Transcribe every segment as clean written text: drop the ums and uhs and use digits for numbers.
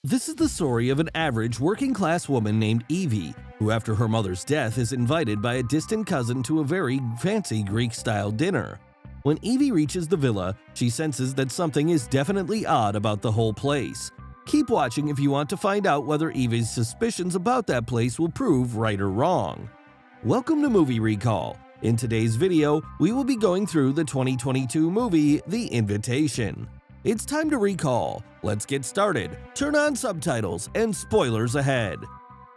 This is the story of an average working-class woman named Evie, who after her mother's death is invited by a distant cousin to a very fancy Greek-style dinner. When Evie reaches the villa, she senses that something is definitely odd about the whole place. Keep watching if you want to find out whether Evie's suspicions about that place will prove right or wrong. Welcome to Movie Recall. In today's video, we will be going through the 2022 movie The Invitation. It's time to recall. Let's get started. Turn on subtitles and spoilers ahead.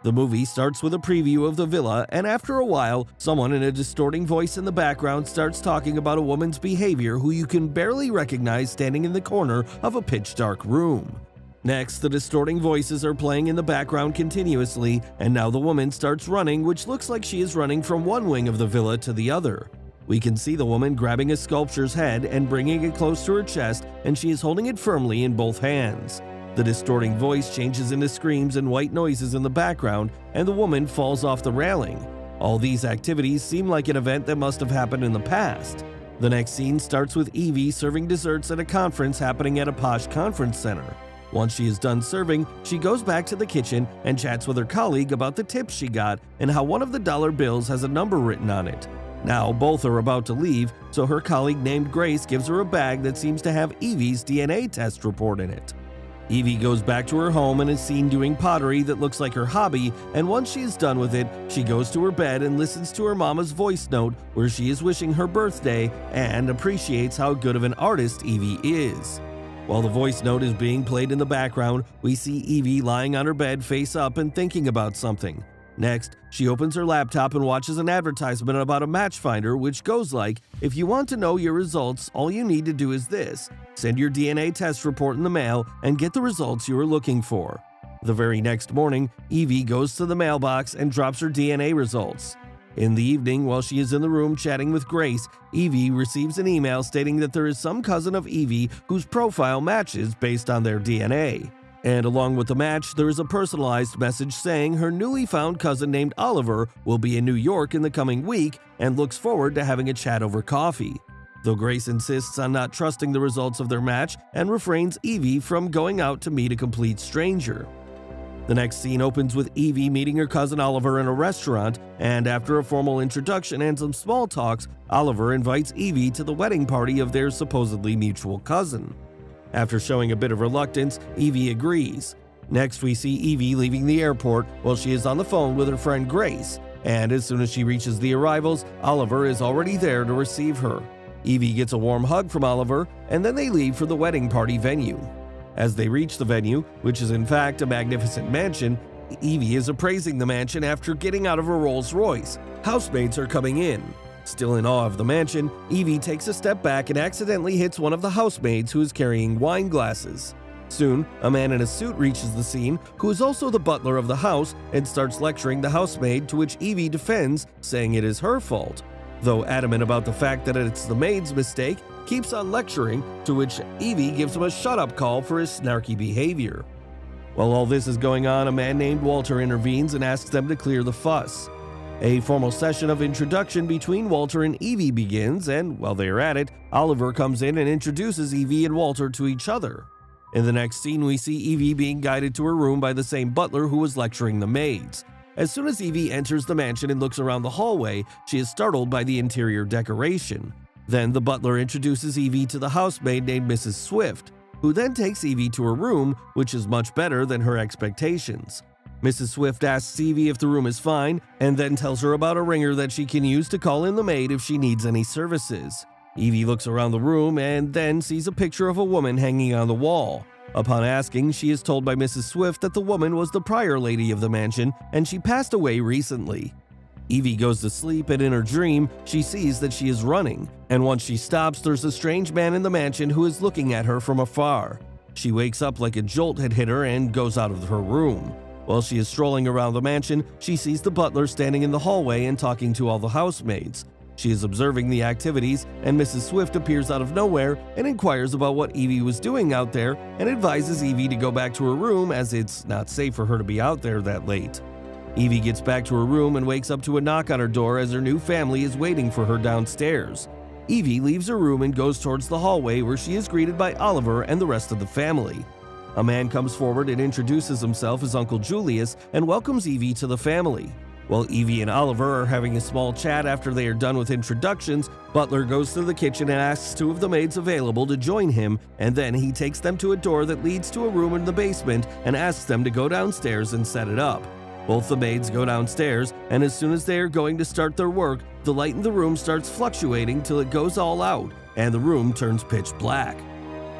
The movie starts with a preview of the villa, and after a while, someone in a distorting voice in the background starts talking about a woman's behavior who you can barely recognize standing in the corner of a pitch-dark room. Next, the distorting voices are playing in the background continuously, and now the woman starts running, which looks like she is running from one wing of the villa to the other. We can see the woman grabbing a sculpture's head and bringing it close to her chest, and she is holding it firmly in both hands. The distorting voice changes into screams and white noises in the background, and the woman falls off the railing. All these activities seem like an event that must have happened in the past. The next scene starts with Evie serving desserts at a conference happening at a posh conference center. Once she is done serving, she goes back to the kitchen and chats with her colleague about the tips she got and how one of the dollar bills has a number written on it. Now, both are about to leave, so her colleague named Grace gives her a bag that seems to have Evie's DNA test report in it. Evie goes back to her home and is seen doing pottery that looks like her hobby, and once she is done with it, she goes to her bed and listens to her mama's voice note where she is wishing her birthday and appreciates how good of an artist Evie is. While the voice note is being played in the background, we see Evie lying on her bed face up and thinking about something. Next, she opens her laptop and watches an advertisement about a match finder which goes like, if you want to know your results, all you need to do is this: send your DNA test report in the mail and get the results you are looking for. The very next morning, Evie goes to the mailbox and drops her DNA results. In the evening, while she is in the room chatting with Grace, Evie receives an email stating that there is some cousin of Evie whose profile matches based on their DNA. And along with the match, there is a personalized message saying her newly found cousin named Oliver will be in New York in the coming week and looks forward to having a chat over coffee. Though Grace insists on not trusting the results of their match and refrains Evie from going out to meet a complete stranger. The next scene opens with Evie meeting her cousin Oliver in a restaurant, and after a formal introduction and some small talks, Oliver invites Evie to the wedding party of their supposedly mutual cousin. After showing a bit of reluctance, Evie agrees. Next, we see Evie leaving the airport while she is on the phone with her friend Grace, and as soon as she reaches the arrivals, Oliver is already there to receive her. Evie gets a warm hug from Oliver, and then they leave for the wedding party venue. As they reach the venue, which is in fact a magnificent mansion, Evie is appraising the mansion after getting out of her Rolls Royce. Housemates are coming in. Still in awe of the mansion, Evie takes a step back and accidentally hits one of the housemaids who is carrying wine glasses. Soon, a man in a suit reaches the scene, who is also the butler of the house, and starts lecturing the housemaid, to which Evie defends, saying it is her fault. Though adamant about the fact that it's the maid's mistake, keeps on lecturing, to which Evie gives him a shut-up call for his snarky behavior. While all this is going on, a man named Walter intervenes and asks them to clear the fuss. A formal session of introduction between Walter and Evie begins, and while they are at it, Oliver comes in and introduces Evie and Walter to each other. In the next scene, we see Evie being guided to her room by the same butler who was lecturing the maids. As soon as Evie enters the mansion and looks around the hallway, she is startled by the interior decoration. Then the butler introduces Evie to the housemaid named Mrs. Swift, who then takes Evie to her room, which is much better than her expectations. Mrs. Swift asks Evie if the room is fine, and then tells her about a ringer that she can use to call in the maid if she needs any services. Evie looks around the room and then sees a picture of a woman hanging on the wall. Upon asking, she is told by Mrs. Swift that the woman was the prior lady of the mansion and she passed away recently. Evie goes to sleep, and in her dream, she sees that she is running, and once she stops, there's a strange man in the mansion who is looking at her from afar. She wakes up like a jolt had hit her and goes out of her room. While she is strolling around the mansion, she sees the butler standing in the hallway and talking to all the housemaids. She is observing the activities, and Mrs. Swift appears out of nowhere and inquires about what Evie was doing out there and advises Evie to go back to her room as it's not safe for her to be out there that late. Evie gets back to her room and wakes up to a knock on her door as her new family is waiting for her downstairs. Evie leaves her room and goes towards the hallway where she is greeted by Oliver and the rest of the family. A man comes forward and introduces himself as Uncle Julius and welcomes Evie to the family. While Evie and Oliver are having a small chat after they are done with introductions, Butler goes to the kitchen and asks two of the maids available to join him, and then he takes them to a door that leads to a room in the basement and asks them to go downstairs and set it up. Both the maids go downstairs, and as soon as they are going to start their work, the light in the room starts fluctuating till it goes all out, and the room turns pitch black.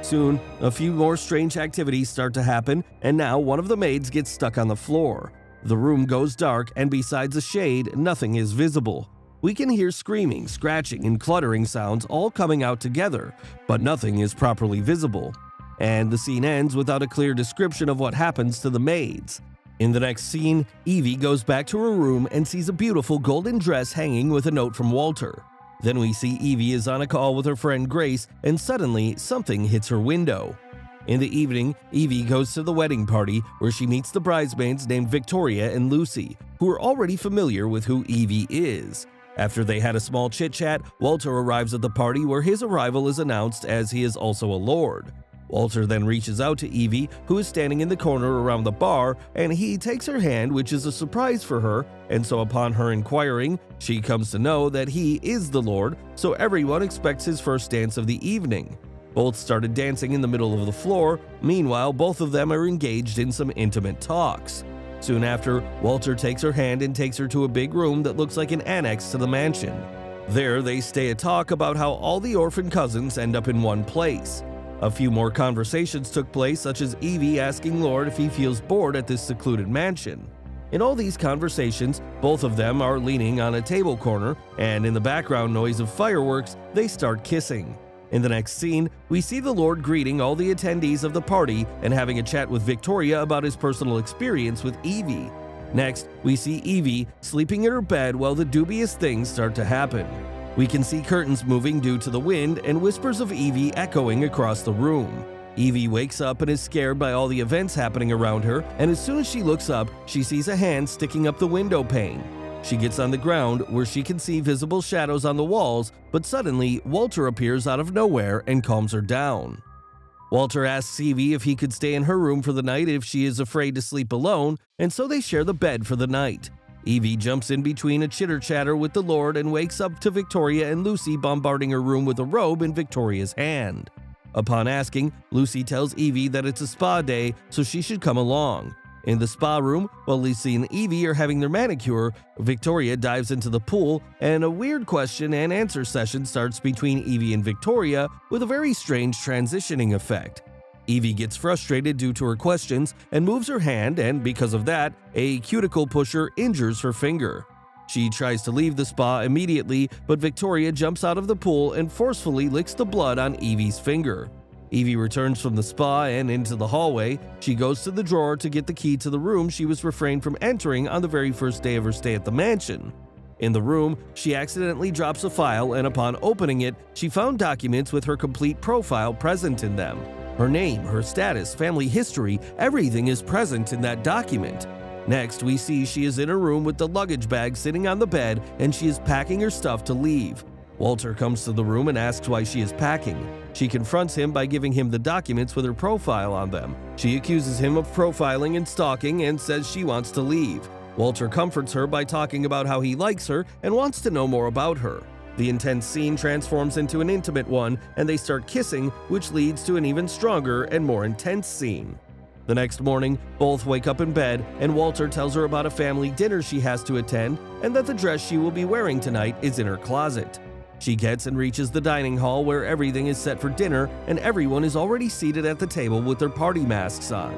Soon, a few more strange activities start to happen, and now one of the maids gets stuck on the floor. The room goes dark, and besides a shade, nothing is visible. We can hear screaming, scratching, and cluttering sounds all coming out together, but nothing is properly visible. And the scene ends without a clear description of what happens to the maids. In the next scene, Evie goes back to her room and sees a beautiful golden dress hanging with a note from Walter. Then we see Evie is on a call with her friend Grace, and suddenly something hits her window. In the evening, Evie goes to the wedding party where she meets the bridesmaids named Victoria and Lucy, who are already familiar with who Evie is. After they had a small chit-chat, Walter arrives at the party where his arrival is announced as he is also a lord. Walter then reaches out to Evie, who is standing in the corner around the bar, and he takes her hand, which is a surprise for her, and so upon her inquiring, she comes to know that he is the Lord, so everyone expects his first dance of the evening. Both started dancing in the middle of the floor. Meanwhile, both of them are engaged in some intimate talks. Soon after, Walter takes her hand and takes her to a big room that looks like an annex to the mansion. There, they stay a talk about how all the orphan cousins end up in one place. A few more conversations took place, such as Evie asking Lord if he feels bored at this secluded mansion. In all these conversations, both of them are leaning on a table corner, and in the background noise of fireworks, they start kissing. In the next scene, we see the Lord greeting all the attendees of the party and having a chat with Victoria about his personal experience with Evie. Next, we see Evie sleeping in her bed while the dubious things start to happen. We can see curtains moving due to the wind and whispers of Evie echoing across the room. Evie wakes up and is scared by all the events happening around her, and as soon as she looks up, she sees a hand sticking up the window pane. She gets on the ground where she can see visible shadows on the walls, but suddenly Walter appears out of nowhere and calms her down. Walter asks Evie if he could stay in her room for the night if she is afraid to sleep alone, and so they share the bed for the night. Evie jumps in between a chitter-chatter with the Lord and wakes up to Victoria and Lucy bombarding her room with a robe in Victoria's hand. Upon asking, Lucy tells Evie that it's a spa day, so she should come along. In the spa room, while Lucy and Evie are having their manicure, Victoria dives into the pool, and a weird question and answer session starts between Evie and Victoria with a very strange transitioning effect. Evie gets frustrated due to her questions and moves her hand, and because of that, a cuticle pusher injures her finger. She tries to leave the spa immediately, but Victoria jumps out of the pool and forcefully licks the blood on Evie's finger. Evie returns from the spa and into the hallway. She goes to the drawer to get the key to the room she was refrained from entering on the very first day of her stay at the mansion. In the room, she accidentally drops a file, and upon opening it, she found documents with her complete profile present in them. Her name, her status, family history, everything is present in that document. Next, we see she is in her room with the luggage bag sitting on the bed, and she is packing her stuff to leave. Walter comes to the room and asks why she is packing. She confronts him by giving him the documents with her profile on them. She accuses him of profiling and stalking and says she wants to leave. Walter comforts her by talking about how he likes her and wants to know more about her. The intense scene transforms into an intimate one, and they start kissing, which leads to an even stronger and more intense scene. The next morning, both wake up in bed, and Walter tells her about a family dinner she has to attend and that the dress she will be wearing tonight is in her closet. She gets and reaches the dining hall where everything is set for dinner and everyone is already seated at the table with their party masks on.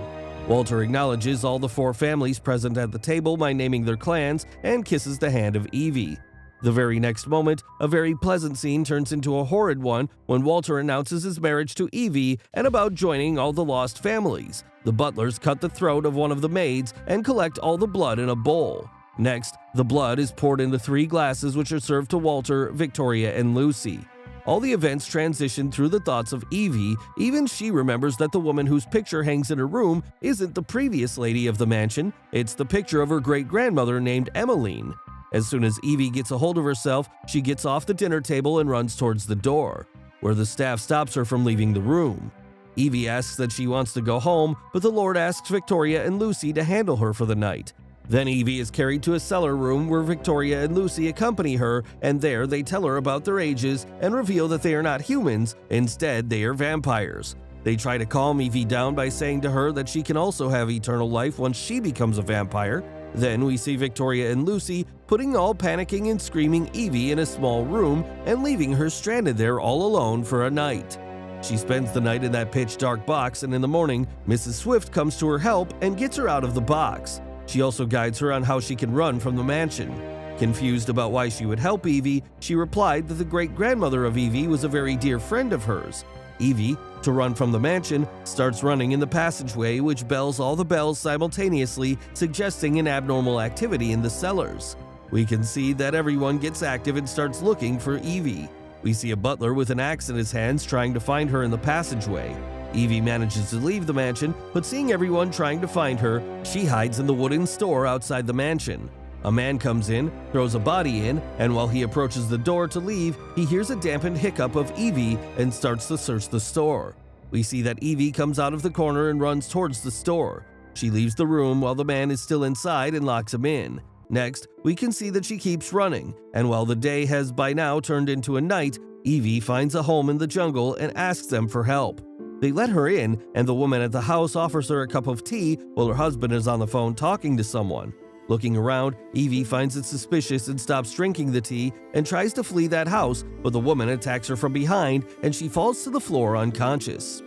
Walter acknowledges all the four families present at the table by naming their clans and kisses the hand of Evie. The very next moment, a very pleasant scene turns into a horrid one when Walter announces his marriage to Evie and about joining all the lost families. The butlers cut the throat of one of the maids and collect all the blood in a bowl. Next, the blood is poured into 3 glasses which are served to Walter, Victoria, and Lucy. All the events transition through the thoughts of Evie. Even she remembers that the woman whose picture hangs in her room isn't the previous lady of the mansion, it's the picture of her great-grandmother named Emmeline. As soon as Evie gets a hold of herself, she gets off the dinner table and runs towards the door, where the staff stops her from leaving the room. Evie asks that she wants to go home, but the Lord asks Victoria and Lucy to handle her for the night. Then Evie is carried to a cellar room where Victoria and Lucy accompany her, and there they tell her about their ages and reveal that they are not humans, instead they are vampires. They try to calm Evie down by saying to her that she can also have eternal life once she becomes a vampire. Then we see Victoria and Lucy putting all panicking and screaming Evie in a small room and leaving her stranded there all alone for a night. She spends the night in that pitch-dark box, and in the morning, Mrs. Swift comes to her help and gets her out of the box. She also guides her on how she can run from the mansion. Confused about why she would help Evie, she replied that the great-grandmother of Evie was a very dear friend of hers. Evie, to run from the mansion, starts running in the passageway, which bells all the bells simultaneously, suggesting an abnormal activity in the cellars. We can see that everyone gets active and starts looking for Evie. We see a butler with an axe in his hands trying to find her in the passageway. Evie manages to leave the mansion, but seeing everyone trying to find her, she hides in the wooden store outside the mansion. A man comes in, throws a body in, and while he approaches the door to leave, he hears a dampened hiccup of Evie and starts to search the store. We see that Evie comes out of the corner and runs towards the store. She leaves the room while the man is still inside and locks him in. Next, we can see that she keeps running, and while the day has by now turned into a night, Evie finds a home in the jungle and asks them for help. They let her in, and the woman at the house offers her a cup of tea while her husband is on the phone talking to someone. Looking around, Evie finds it suspicious and stops drinking the tea and tries to flee that house, but the woman attacks her from behind and she falls to the floor unconscious.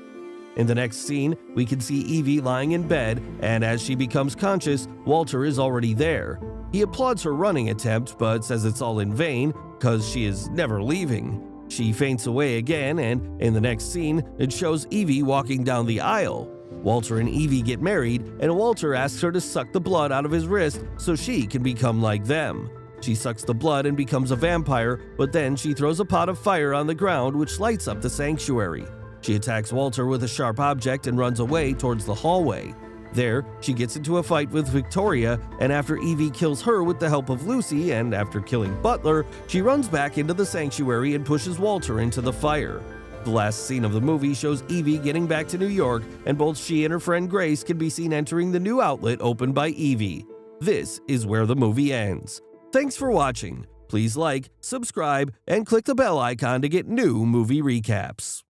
In the next scene, we can see Evie lying in bed, and as she becomes conscious, Walter is already there. He applauds her running attempt, but says it's all in vain, because she is never leaving. She faints away again, and in the next scene, it shows Evie walking down the aisle. Walter and Evie get married, and Walter asks her to suck the blood out of his wrist so she can become like them. She sucks the blood and becomes a vampire, but then she throws a pot of fire on the ground which lights up the sanctuary. She attacks Walter with a sharp object and runs away towards the hallway. There, she gets into a fight with Victoria, and after Evie kills her with the help of Lucy, and after killing Butler, she runs back into the sanctuary and pushes Walter into the fire. The last scene of the movie shows Evie getting back to New York, and both she and her friend Grace can be seen entering the new outlet opened by Evie. This is where the movie ends. Thanks for watching. Please like, subscribe, and click the bell icon to get new movie recaps.